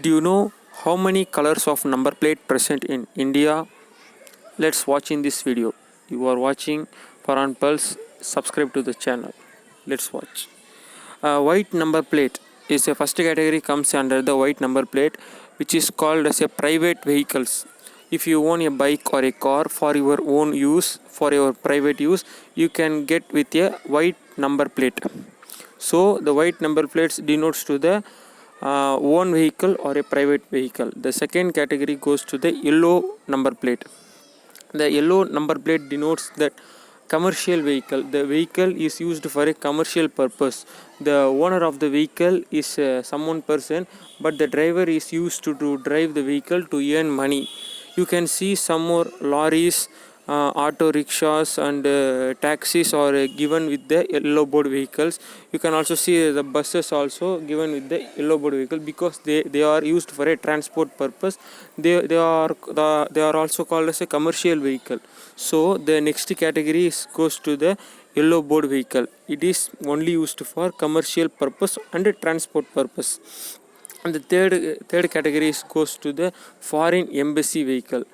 Did you know how many colors of number plate present in India? Let's watch in this video. You are watching Paran Pulse. Subscribe to the channel. Let's watch. White number plate is a first category comes under the white number plate, which is called as a private vehicles. If you own a bike or a car for your own use, for your private use, you can get with a white number plate. So the white number plates denotes to the own vehicle or a private vehicle. The second category goes to the yellow number plate. The yellow number plate denotes that commercial vehicle. The vehicle is used for a commercial purpose. The owner of the vehicle is someone person, but the driver is used to drive the vehicle to earn money. You can see some more lorries, auto rickshaws and taxis are given with the yellow board vehicles. You can also see the buses also given with the yellow board vehicle because they are used for a transport purpose. They are also called as a commercial vehicle. So the next category goes to the yellow board vehicle. It is only used for commercial purpose and transport purpose. And the third category goes to the foreign embassy vehicle.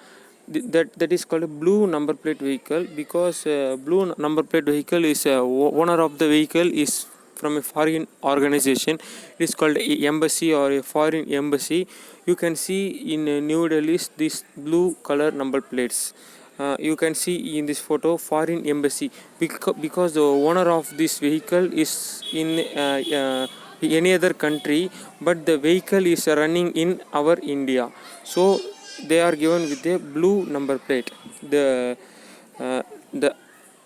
That is called a blue number plate vehicle because blue number plate vehicle is owner of the vehicle is from a foreign organization. It is called a embassy or a foreign embassy. You can see in New Delhi these blue color number plates. You can see in this photo foreign embassy because the owner of this vehicle is in any other country, but the vehicle is running in our India, so they are given with a blue number plate. The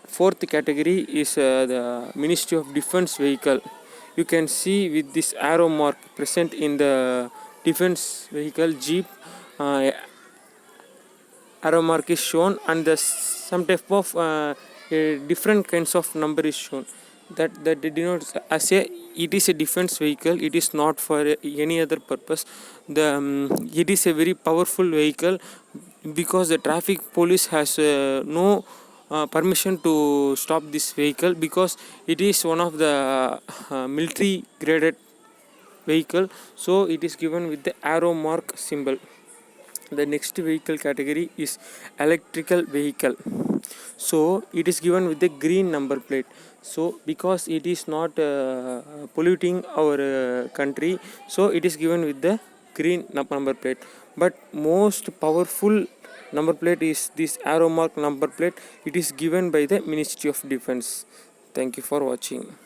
fourth category is the Ministry of Defense vehicle. You can see with this arrow mark present in the defense vehicle jeep. Arrow mark is shown and some type of different kinds of number is shown. That denotes as a it is a defense vehicle. It is not for any other purpose. It is a very powerful vehicle because the traffic police has no permission to stop this vehicle because it is one of the military graded vehicle, so it is given with the arrow mark symbol. The next vehicle category is electrical vehicle, so it is given with the green number plate. So because it is not polluting our country, so it is given with the green number plate. But most powerful number plate is this arrow mark number plate. It is given by the Ministry of Defense. Thank you for watching.